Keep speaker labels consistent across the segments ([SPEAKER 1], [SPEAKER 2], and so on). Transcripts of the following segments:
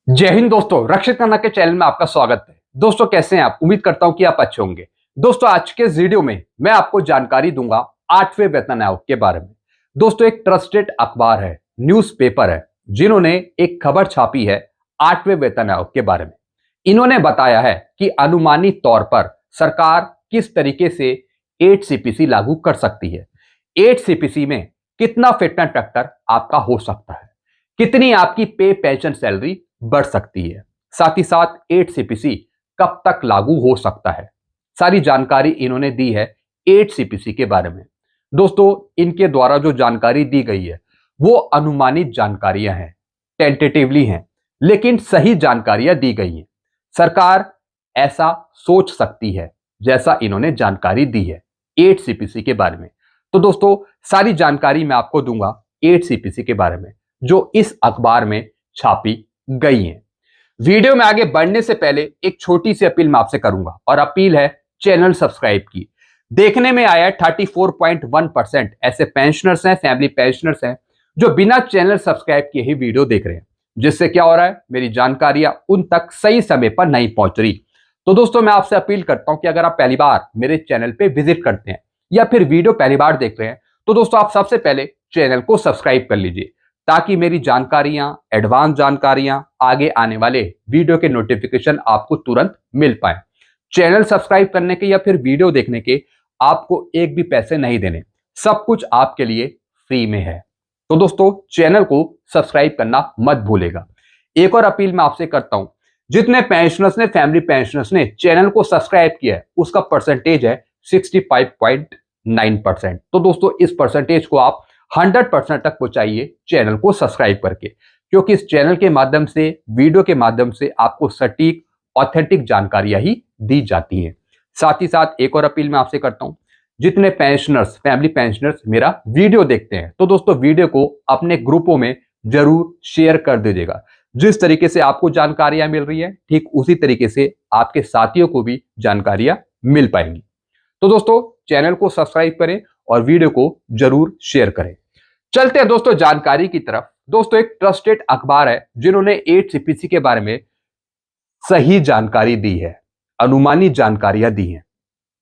[SPEAKER 1] जय हिंद दोस्तों, रक्षित खन्ना के चैनल में आपका स्वागत है। दोस्तों कैसे हैं आप? उम्मीद करता हूं कि आप अच्छे होंगे। दोस्तों आज के इस वीडियो में मैं आपको जानकारी दूंगा 8वें वेतन आयोग के बारे में। दोस्तों एक ट्रस्टेड अखबार है, न्यूज़पेपर है, जिन्होंने एक खबर छापी है 8वें वेतन आयोग के बारे में। इन्होंने बताया है कि अनुमानित तौर पर सरकार किस तरीके से 8 सीपीसी लागू कर सकती है। 8 सीपीसी में कितना फिटनेस फैक्टर आपका हो सकता है, कितनी आपकी पे पेंशन सैलरी बढ़ सकती है, साथ ही साथ 8 सीपीसी कब तक लागू हो सकता है। सारी जानकारी इन्होंने दी है 8 सीपीसी के बारे में। दोस्तों इनके द्वारा जो जानकारी दी गई है वो अनुमानित जानकारियां हैं, टेंटेटिवली हैं, लेकिन सही जानकारियां दी गई हैं। सरकार ऐसा सोच सकती है जैसा इन्होंने जानकारी दी है 8 सीपीसी के बारे में। तो दोस्तों सारी जानकारी मैं आपको दूंगा 8 सीपीसी के बारे में जो इस अखबार में छापी गई हैं। वीडियो में आगे बढ़ने से पहले एक छोटी सी अपील मैं आपसे करूंगा, और अपील है चैनल सब्सक्राइब की। देखने में आया 34.1% ऐसे पेंशनर्स हैं, फैमिली पेंशनर्स हैं जो बिना चैनल सब्सक्राइब किए ही वीडियो देख रहे हैं, जिससे क्या हो रहा है, मेरी जानकारियां उन तक सही समय पर नहीं पहुंच रही। तो दोस्तों मैं आपसे अपील करता हूं कि अगर आप पहली बार मेरे चैनल पे विजिट करते हैं या फिर वीडियो पहली बार देख रहे हैं तो दोस्तों आप सबसे पहले चैनल को सब्सक्राइब कर लीजिए, ताकि मेरी जानकारियां, एडवांस जानकारियां, आगे आने वाले वीडियो के नोटिफिकेशन आपको तुरंत मिल पाए। चैनल सब्सक्राइब करने के या फिर वीडियो देखने के आपको एक भी पैसे नहीं देने, सब कुछ आपके लिए फ्री में है। तो दोस्तों चैनल को सब्सक्राइब करना मत भूलेगा। एक और अपील मैं आपसे करता हूं, जितने पेंशनर्स ने, फैमिली पेंशनर्स ने चैनल को सब्सक्राइब किया है उसका परसेंटेज है 65.9%। तो दोस्तों इस परसेंटेज को आप 100% तक पहुंचाइए चैनल को सब्सक्राइब करके, क्योंकि इस चैनल के माध्यम से, वीडियो के माध्यम से आपको सटीक ऑथेंटिक जानकारियां ही दी जाती हैं। साथ ही साथ एक और अपील मैं आपसे करता हूं, जितने पेंशनर्स, फैमिली पेंशनर्स मेरा वीडियो देखते हैं तो दोस्तों वीडियो को अपने ग्रुपों में जरूर शेयर कर दीजिएगा। जिस तरीके से आपको जानकारियां मिल रही है ठीक उसी तरीके से आपके साथियों को भी जानकारियां मिल पाएंगी। तो दोस्तों चैनल को सब्सक्राइब करें और वीडियो को जरूर शेयर करें। चलते हैं दोस्तों जानकारी की तरफ। दोस्तों एक ट्रस्टेड अखबार है जिन्होंने 8 सीपीसी के बारे में सही जानकारी दी है, अनुमानित जानकारियां दी हैं।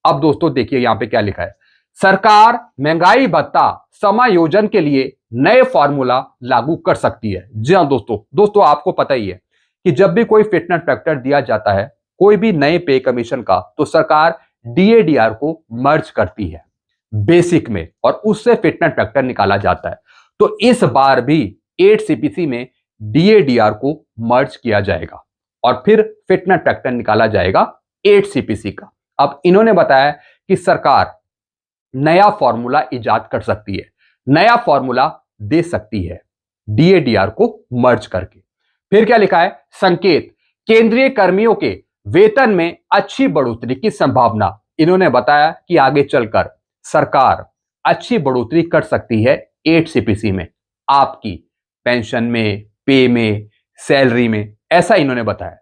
[SPEAKER 1] अब दोस्तों देखिए यहां पे क्या लिखा है, सरकार महंगाई भत्ता समायोजन के लिए नए फॉर्मूला लागू कर सकती है। जी हां दोस्तों आपको पता ही है कि जब भी कोई फिटनेस फैक्टर दिया जाता है, कोई भी नए पे कमीशन का, तो सरकार डीएडीआर को मर्ज करती है बेसिक में और उससे फिटनेस फैक्टर निकाला जाता है। तो इस बार भी 8 सीपीसी में डीएडीआर को मर्ज किया जाएगा और फिर फिटनेस फैक्टर निकाला जाएगा 8 सीपीसी का। अब इन्होंने बताया कि सरकार नया फॉर्मूला इजाद कर सकती है, नया फॉर्मूला दे सकती है डीएडीआर को मर्ज करके। फिर क्या लिखा है, संकेत, केंद्रीय कर्मियों के वेतन में अच्छी बढ़ोतरी की संभावना। इन्होंने बताया कि आगे चलकर सरकार अच्छी बढ़ोतरी कर सकती है 8 सीपीसी में, आपकी पेंशन में, पे में, सैलरी में, ऐसा इन्होंने बताया।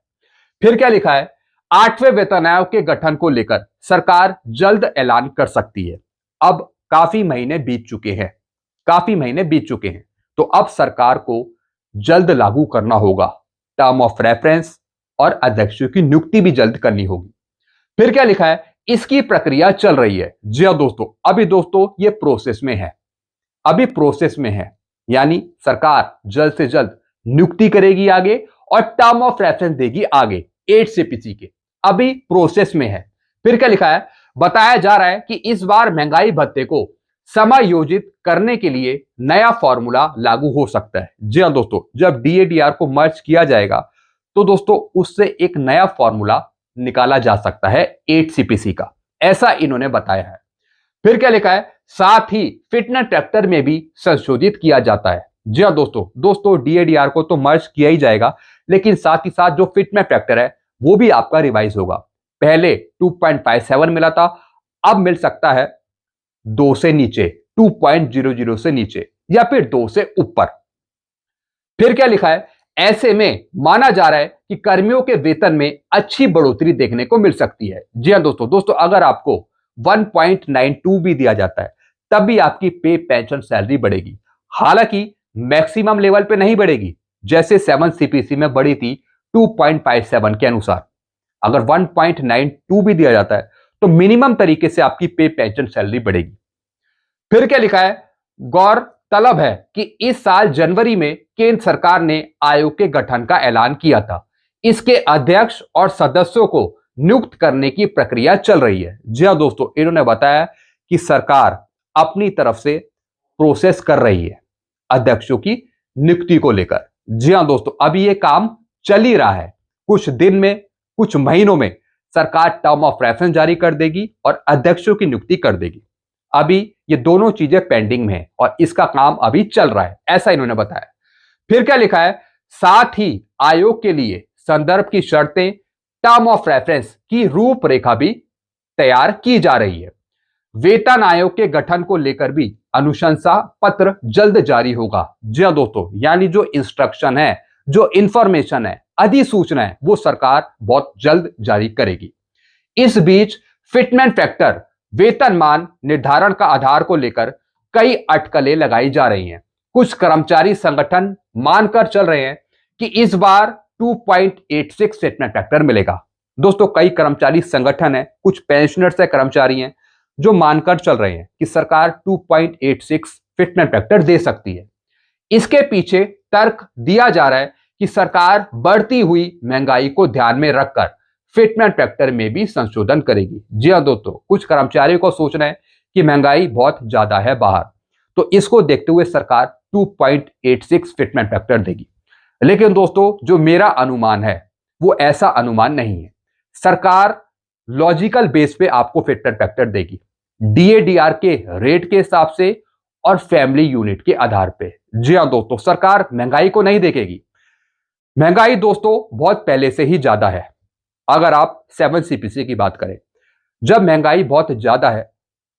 [SPEAKER 1] फिर क्या लिखा है, 8वें वेतन आयोग के गठन को लेकर सरकार जल्द ऐलान कर सकती है। अब काफी महीने बीत चुके हैं, तो अब सरकार को जल्द लागू करना होगा। टर्म ऑफ रेफरेंस और अध्यक्षों की नियुक्ति भी जल्द करनी होगी। फिर क्या लिखा है, इसकी प्रक्रिया चल रही है। जी हां दोस्तों, अभी दोस्तों ये प्रोसेस में है, यानी सरकार जल्द से जल्द नियुक्ति करेगी आगे और टर्म ऑफ रेफरेंस देगी आगे 8 सीपीसी के, अभी प्रोसेस में है। फिर क्या लिखा है, बताया जा रहा है कि इस बार महंगाई भत्ते को समायोजित करने के लिए नया फॉर्मूला लागू हो सकता है। जी हां दोस्तों, जब डीएडीआर को मर्ज किया जाएगा तो दोस्तों उससे एक नया फॉर्मूला निकाला जा सकता है 8 सीपीसी का, ऐसा इन्होंने बताया है। फिर क्या लिखा है, साथ ही फिटनेस फैक्टर में भी संशोधित किया जाता है। जी हां दोस्तों डीएडीआर को तो मर्ज किया ही जाएगा, लेकिन साथ ही साथ जो फिटनेस फैक्टर है वो भी आपका रिवाइज होगा। पहले 2.57 मिला था, अब मिल सकता है 2 से नीचे, 2.00 से नीचे या फिर 2 से ऊपर। फिर क्या लिखा है, ऐसे में माना जा रहा है कि कर्मियों के वेतन में अच्छी बढ़ोतरी देखने को मिल सकती है। जी हां दोस्तों अगर आपको 1.92 भी दिया जाता है तब भी आपकी पे पेंशन सैलरी बढ़ेगी। हालांकि मैक्सिमम लेवल पे नहीं बढ़ेगी, जैसे 7 सीपीसी में बढ़ी थी 2.57 के अनुसार। अगर 1.92 भी दिया जाता है तो मिनिमम तरीके से आपकी पे, पेंशन, सैलरी बढ़ेगी। फिर क्या लिखा है, गौरतलब है कि इस साल जनवरी में केंद्र सरकार ने आयोग के गठन का ऐलान किया था। इसके अध्यक्ष और सदस्यों को नियुक्त करने की प्रक्रिया चल रही है। जी हां दोस्तों, इन्होंने बताया कि सरकार अपनी तरफ से प्रोसेस कर रही है अध्यक्षों की नियुक्ति को लेकर। जी हां दोस्तों, अभी यह काम चल ही रहा है। कुछ दिन में, कुछ महीनों में सरकार टर्म ऑफ रेफरेंस जारी कर देगी और अध्यक्षों की नियुक्ति कर देगी। अभी ये दोनों चीजें पेंडिंग में है और इसका काम अभी चल रहा है, ऐसा इन्होंने बताया। फिर क्या लिखा है, साथ ही आयोग के लिए संदर्भ की शर्तें, टर्म ऑफ रेफरेंस की रूपरेखा भी तैयार की जा रही है। वेतन आयोग के गठन को लेकर भी अनुशंसा पत्र जल्द जारी होगा। जी हां दोस्तों, यानी जो इंस्ट्रक्शन है, जो इंफॉर्मेशन है, अधिसूचना है, वो सरकार बहुत जल्द जारी करेगी। इस बीच फिटमेंट फैक्टर, वेतनमान निर्धारण का आधार को लेकर कई अटकलें लगाई जा रही हैं। कुछ कर्मचारी संगठन मानकर चल रहे हैं कि इस बार 2.86 फिटमेंट फैक्टर मिलेगा। दोस्तों, कई कर्मचारी संगठन है, कुछ पेंशनर्स है, कर्मचारी हैं, जो मानकर चल रहे हैं कि सरकार 2.86 फिटमेंट फैक्टर दे सकती है। इसके पीछे तर्क दिया जा रहा है कि सरकार बढ़ती हुई महंगाई को ध्यान में रखकर फिटमेंट फैक्टर में भी संशोधन करेगी। जी हां दोस्तों, कुछ कर्मचारियों को सोचना है कि महंगाई बहुत ज्यादा है बाहर, तो इसको देखते हुए सरकार 2.86 फिटमेंट फैक्टर देगी। लेकिन दोस्तों, जो मेरा अनुमान है वो ऐसा अनुमान नहीं है। सरकार लॉजिकल बेस पे आपको फिटमेंट फैक्टर देगी, डीएडीआर के रेट के हिसाब से और फैमिली यूनिट के आधार पे। जी हां दोस्तों, सरकार महंगाई को नहीं देखेगी। महंगाई दोस्तों बहुत पहले से ही ज्यादा है। अगर आप 7 सीपीसी की बात करें, जब महंगाई बहुत ज्यादा है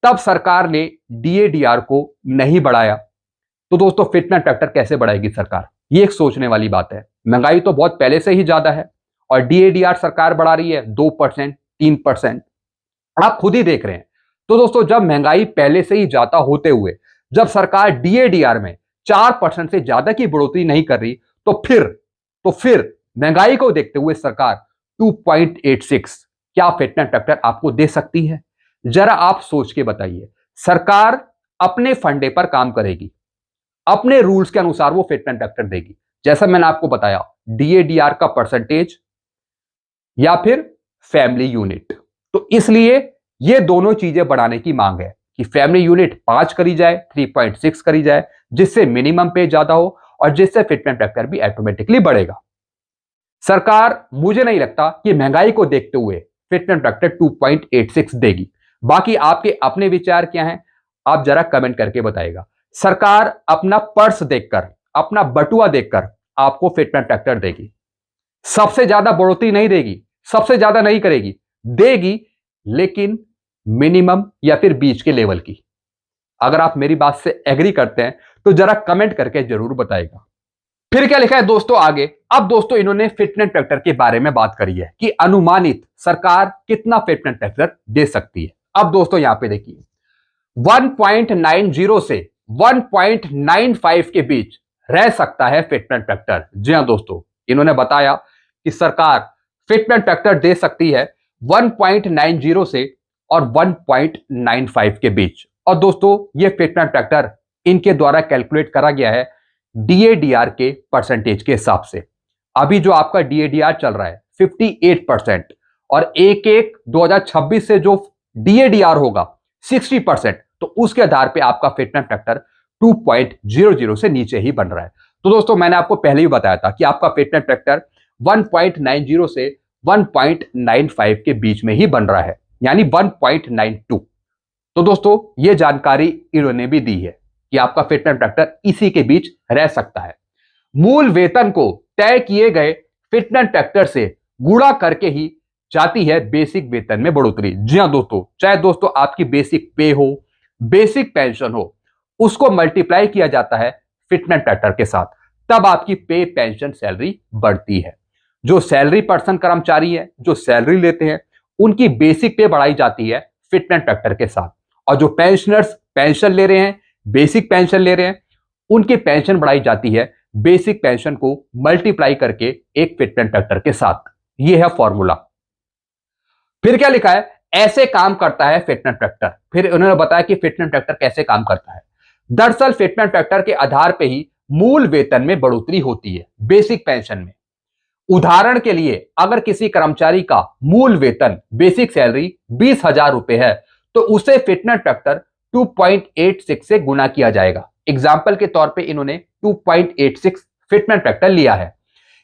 [SPEAKER 1] तब सरकार ने डीएडीआर को नहीं बढ़ाया, तो दोस्तों फिटमेंट फैक्टर कैसे बढ़ाएगी सरकार? ये एक सोचने वाली बात है। महंगाई तो बहुत पहले से ही ज्यादा है और डीएडीआर सरकार बढ़ा रही है 2%, 3%, आप खुद ही देख रहे हैं। तो दोस्तों, जब महंगाई पहले से ही ज्यादा होते हुए जब सरकार डीएडीआर में 4% से ज्यादा की बढ़ोतरी नहीं कर रही, तो फिर महंगाई को देखते हुए सरकार 2.86 क्या फिटमेंट फैक्टर आपको दे सकती है? जरा आप सोच के बताइए। सरकार अपने फंडे पर काम करेगी, अपने रूल्स के अनुसार वो फिटमेंट फैक्टर देगी, जैसा मैंने आपको बताया, डीएडीआर का परसेंटेज या फिर फैमिली यूनिट। तो इसलिए ये दोनों चीजें बढ़ाने की मांग है कि फैमिली यूनिट 5 करी जाए, 3.6 करी जाए, जिससे मिनिमम पे ज्यादा हो और जिससे फिटमेंट फैक्टर भी ऑटोमेटिकली बढ़ेगा। सरकार, मुझे नहीं लगता कि महंगाई को देखते हुए फिटमेंट फैक्टर 2.86 देगी। बाकी आपके अपने विचार क्या हैं, आप जरा कमेंट करके बताइएगा। सरकार अपना पर्स देखकर, अपना बटुआ देखकर आपको फिटमेंट फैक्टर देगी। सबसे ज्यादा बढ़ोतरी नहीं देगी, सबसे ज्यादा नहीं करेगी, देगी लेकिन मिनिमम या फिर बीच के लेवल की। अगर आप मेरी बात से एग्री करते हैं तो जरा कमेंट करके जरूर बताइएगा। फिर क्या लिखा है दोस्तों आगे? अब दोस्तों इन्होंने फिटमेंट फैक्टर के बारे में बात करी है कि अनुमानित सरकार कितना फिटमेंट फैक्टर दे सकती है। अब दोस्तों यहां पे देखिए, 1.90 से 1.95 के बीच रह सकता है फिटमेंट फैक्टर। जी हां दोस्तों, इन्होंने बताया कि सरकार फिटमेंट फैक्टर दे सकती है 1.90 से और 1.95 के बीच। और दोस्तों ये फिटमेंट फैक्टर इनके द्वारा कैलकुलेट करा गया है डीएडीआर के परसेंटेज के हिसाब से। अभी जो आपका डीएडीआर चल रहा है 58% और 1/1/2026 से जो डीएडीआर होगा 60%, तो उसके आधार पे आपका फिटमेंट फैक्टर 2.00 से नीचे ही बन रहा है। तो दोस्तों मैंने आपको पहले ही बताया था कि आपका फिटमेंट फैक्टर 1.90 से 1.95 के बीच में ही बन रहा है, यानी 1.92। तो दोस्तों ये जानकारी इन्होंने भी दी है कि आपका फिटमेंट फैक्टर इसी के बीच रह सकता है। मूल वेतन को तय किए गए फिटमेंट फैक्टर से गुणा करके ही जाती है बेसिक वेतन में बढ़ोतरी। जी हां दोस्तों, चाहे दोस्तों आपकी बेसिक पे हो, बेसिक पेंशन हो, उसको मल्टीप्लाई किया जाता है फिटमेंट फैक्टर के साथ, तब आपकी पे, पेंशन, सैलरी बढ़ती है। जो सैलरी पर्सन कर्मचारी है, जो सैलरी लेते हैं, उनकी बेसिक पे बढ़ाई जाती है फिटमेंट फैक्टर के साथ, और जो पेंशनर्स पेंशन ले रहे हैं, बेसिक पेंशन ले रहे हैं, उनकी पेंशन बढ़ाई जाती है बेसिक पेंशन को मल्टीप्लाई करके एक फिटमेंट फैक्टर के साथ। यह है फॉर्मूला। फिर क्या लिखा है, ऐसे काम करता है फिटमेंट फैक्टर। फिर उन्होंने बताया कि फिटमेंट फैक्टर कैसे काम करता है। दरअसल फिटमेंट फैक्टर के आधार पर ही मूल वेतन में बढ़ोतरी होती है, बेसिक पेंशन में। उदाहरण के लिए अगर किसी कर्मचारी का मूल वेतन बेसिक सैलरी 20,000 रुपए है तो उसे फिटमेंट फैक्टर 2.86 से गुना किया जाएगा। एग्जाम्पल के तौर पे इन्होंने 2.86 फिटमेंट फैक्टर लिया है।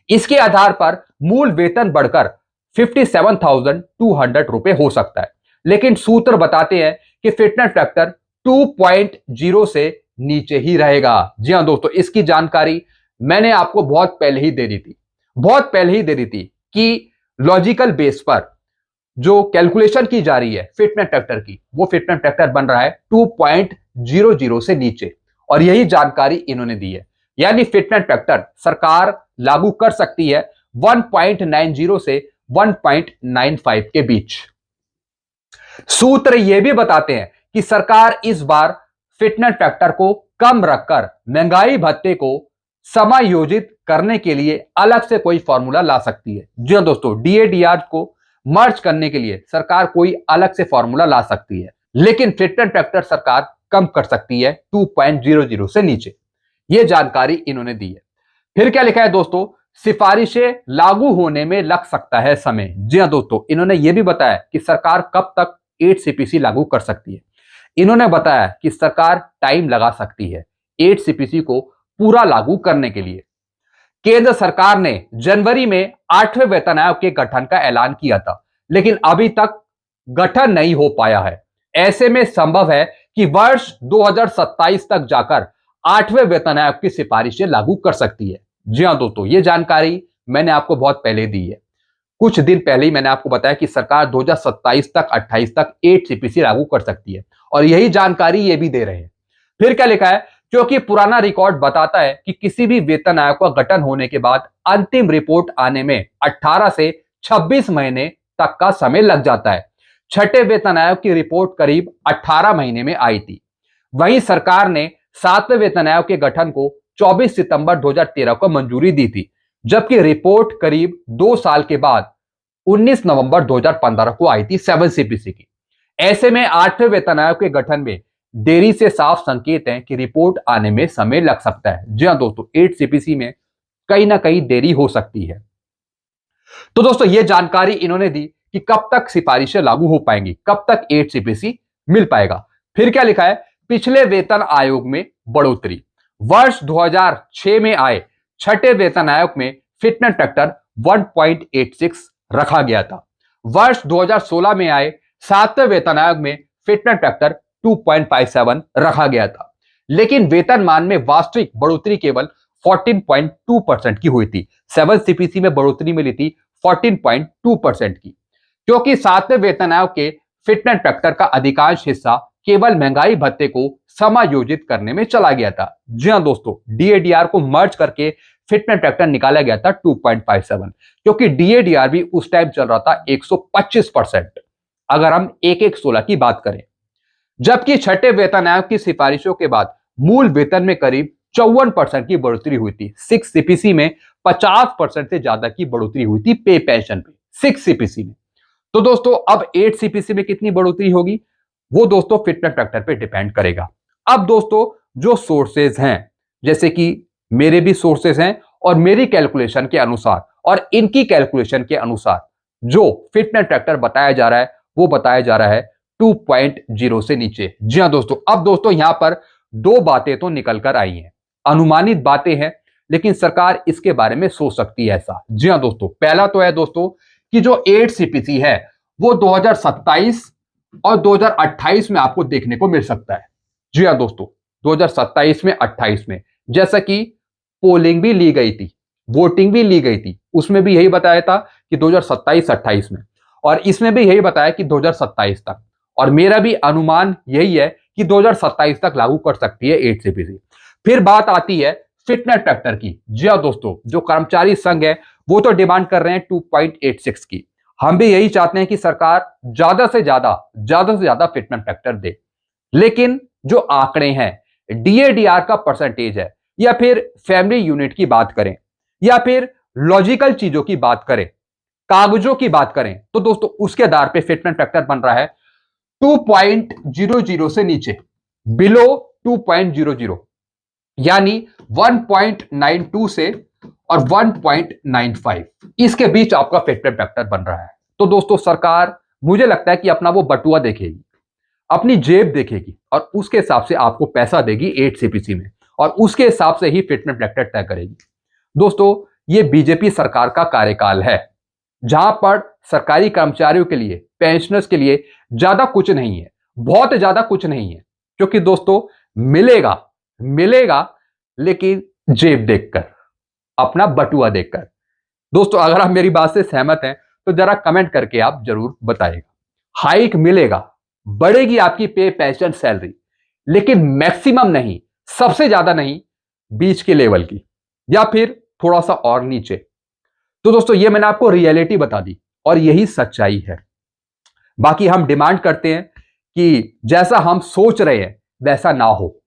[SPEAKER 1] इसके आधार पर मूल वेतन बढ़कर 57,200 रुपए हो सकता है, लेकिन सूत्र बताते हैं कि फिटमेंट फैक्टर 2.0 से नीचे ही रहेगा। जी हां दोस्तों, इसकी जानकारी मैंने आपको बहुत पहले ही दे दी थी कि लॉजिकल बेस पर जो कैलकुलेशन की जा रही है फिटमेंट फैक्टर की, वो फिटमेंट फैक्टर बन रहा है 2.00 से नीचे, और यही जानकारी इन्होंने दी है। यानी फिटमेंट फैक्टर सरकार लागू कर सकती है 1.90 से 1.95 के बीच। सूत्र यह भी बताते हैं कि सरकार इस बार फिटमेंट फैक्टर को कम रखकर महंगाई भत्ते को समायोजित करने के लिए अलग से कोई फॉर्मूला ला सकती है। जी हां दोस्तों, डीएडीआर को मर्ज करने के लिए सरकार कोई अलग से फॉर्मूला ला सकती है, लेकिन फिटमेंट फैक्टर सरकार कम कर सकती है 2.00 से नीचे। यह जानकारी इन्होंने दी है। फिर क्या लिखा है दोस्तों, सिफारिशें लागू होने में लग सकता है समय। जी हां दोस्तों, इन्होंने यह भी बताया कि सरकार कब तक 8 CPC लागू कर सकती है। इन्होंने बताया कि सरकार टाइम लगा सकती है 8 CPC को पूरा लागू करने के लिए। केंद्र सरकार ने जनवरी में 8वें वेतन आयोग के गठन का ऐलान किया था, लेकिन अभी तक गठन नहीं हो पाया है। ऐसे में संभव है कि वर्ष 2027 तक जाकर 8वें वेतन आयोग की सिफारिशें लागू कर सकती है। जी हां दोस्तों, यह जानकारी मैंने आपको बहुत पहले दी है। कुछ दिन पहले ही मैंने आपको बताया कि सरकार 2027 तक 28 तक 8 CPC लागू कर सकती है, और यही जानकारी ये भी दे रहे हैं। फिर क्या लिखा है, क्योंकि पुराना रिकॉर्ड बताता है कि किसी भी वेतन आयोग का गठन होने के बाद अंतिम रिपोर्ट आने में 18 से 26 महीने तक का समय लग जाता है। छठे वेतन आयोग की रिपोर्ट करीब 18 महीने में आई थी। वहीं सरकार ने 7वें वेतन आयोग के गठन को 24 सितंबर 2013 को मंजूरी दी थी, जबकि रिपोर्ट करीब 2 साल के बाद 19 नवंबर 2015 को आई थी 7 CPC की। ऐसे में 8वें वेतन आयोग के गठन में देरी से साफ संकेत है कि रिपोर्ट आने में समय लग सकता है। जी हां दोस्तों, 8 CPC में कहीं ना कहीं देरी हो सकती है। तो दोस्तों, यह जानकारी इन्होंने दी कि कब तक सिफारिशें लागू हो पाएंगी, कब तक 8 CPC मिल पाएगा। फिर क्या लिखा है, पिछले वेतन आयोग में बढ़ोतरी। वर्ष 2006 में आए छठे वेतन आयोग में फिटमेंट फैक्टर 1.86 रखा गया था। वर्ष 2016 में आए 7वें वेतन आयोग में फिटमेंट फैक्टर 2.57 रखा गया था, लेकिन वेतनमान में वास्तविक बढ़ोतरी केवल 14.2% की हुई थी। 7 CPC में बढ़ोतरी मिली थी 14.2% की, क्योंकि 7वें वेतन आयोग के फिटमेंट फैक्टर का अधिकांश हिस्सा केवल महंगाई भत्ते को समायोजित करने में चला गया था। जी हां दोस्तों, डीएडीआर को मर्ज करके फिटमेंट फैक्टर निकाला गया था 2.57, क्योंकि डीएडीआर भी उस टाइम चल रहा था 125%, अगर हम 1/16 की बात करें। जबकि छठे वेतन आयोग की सिफारिशों के बाद मूल वेतन में करीब 54% की बढ़ोतरी हुई थी। 6 CPC में 50% से ज्यादा की बढ़ोतरी हुई थी पे पेंशन पे 6 CPC में। तो दोस्तों, अब 8 CPC में कितनी बढ़ोतरी होगी, वो दोस्तों फिटमेंट फैक्टर पे डिपेंड करेगा। अब दोस्तों, जो सोर्सेज हैं, जैसे कि मेरे भी सोर्सेज हैं और मेरी कैलकुलेशन के अनुसार और इनकी कैलकुलेशन के अनुसार जो फिटमेंट फैक्टर बताया जा रहा है, वो बताया जा रहा है 2.0 से नीचे। जी हां दोस्तों, अब दोस्तों यहां पर दो बातें तो निकल कर आई हैं, अनुमानित बातें हैं, लेकिन सरकार इसके बारे में सोच सकती है ऐसा। जी हां दोस्तों, पहला तो है दोस्तों कि जो 8 CPC है वो 2027 और 2028 में आपको देखने को मिल सकता है। जी हां दोस्तों, 2027 में 28 में, जैसा कि पोलिंग भी ली गई थी, वोटिंग भी ली गई थी, उसमें भी यही बताया था कि 2027-28 में, और इसमें भी यही बताया कि 2027 तक, और मेरा भी अनुमान यही है कि 2027 तक लागू कर सकती है 8 CPC। फिर बात आती है फिटमेंट फैक्टर की। जी हां दोस्तों, जो कर्मचारी संघ है वो तो डिमांड कर रहे हैं 2.86 की। हम भी यही चाहते हैं कि सरकार ज्यादा से ज्यादा फिटमेंट फैक्टर दे, लेकिन जो आंकड़े हैं, डीएडीआर का परसेंटेज है या फिर फैमिली यूनिट की बात करें या फिर लॉजिकल चीजों की बात करें, कागजों की बात करें, तो दोस्तों उसके आधार पे फिटमेंट फैक्टर बन रहा है 2.00 से नीचे, बिलो 2.00, यानी 1.92 से और 1.95 इसके बीच आपका फिटमेंट फैक्टर बन रहा है। तो दोस्तों सरकार मुझे लगता है कि अपना वो बटुआ देखेगी, अपनी जेब देखेगी और उसके हिसाब से आपको पैसा देगी 8 सीपीसी में और उसके हिसाब से ही फिटमेंट फैक्टर तय करेगी। दोस्तों ये बीजेपी सरकार का कार्यकाल है जहां पर सरकारी कर्मचारियों के लिए, पेंशनर्स के लिए ज्यादा कुछ नहीं है, बहुत ज्यादा कुछ नहीं है, क्योंकि दोस्तों मिलेगा मिलेगा लेकिन जेब देखकर, अपना बटुआ देखकर। दोस्तों अगर आप मेरी बात से सहमत हैं तो जरा कमेंट करके आप जरूर बताइएगा। हाइक मिलेगा, बढ़ेगी आपकी पे, पेंशन, सैलरी, लेकिन मैक्सिमम नहीं, सबसे ज्यादा नहीं, बीच के लेवल की या फिर थोड़ा सा और नीचे। तो दोस्तों ये मैंने आपको रियलिटी बता दी और यही सच्चाई है। बाकी हम डिमांड करते हैं कि जैसा हम सोच रहे हैं वैसा ना हो,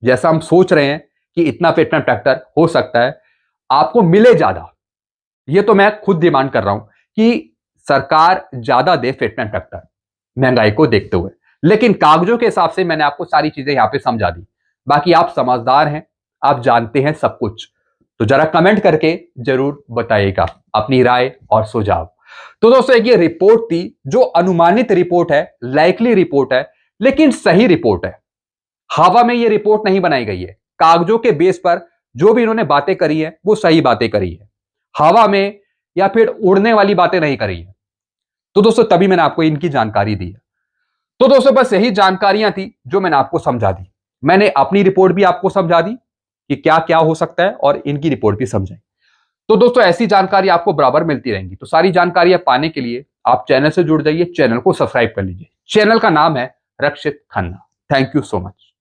[SPEAKER 1] जैसा हम सोच रहे हैं कि इतना फिटमेंट फैक्टर हो सकता है, आपको मिले ज्यादा, ये तो मैं खुद डिमांड कर रहा हूं कि सरकार ज्यादा दे फिटमेंट फैक्टर महंगाई को देखते हुए, लेकिन कागजों के हिसाब से मैंने आपको सारी चीजें यहां पे समझा दी। बाकी आप समझदार हैं, आप जानते हैं सब कुछ, तो जरा कमेंट करके जरूर बताइएगा अपनी राय और सुझाव। तो दोस्तों एक ये रिपोर्ट थी जो अनुमानित रिपोर्ट है, लाइकली रिपोर्ट है, लेकिन सही रिपोर्ट है। हवा में ये रिपोर्ट नहीं बनाई गई है, कागजों के बेस पर जो भी इन्होंने बातें करी है वो सही बातें करी है, हवा में या फिर उड़ने वाली बातें नहीं करी है। तो दोस्तों तभी मैंने आपको इनकी जानकारी दी है। तो दोस्तों बस यही जानकारियां थी जो मैंने आपको समझा दी। मैंने अपनी रिपोर्ट भी आपको समझा दी कि क्या क्या हो सकता है और इनकी रिपोर्ट भी समझाई। तो दोस्तों ऐसी जानकारी आपको बराबर मिलती रहेंगी, तो सारी जानकारियां पाने के लिए आप चैनल से जुड़ जाइए, चैनल को सब्सक्राइब कर लीजिए। चैनल का नाम है Rakshit Khanna. Thank you so much.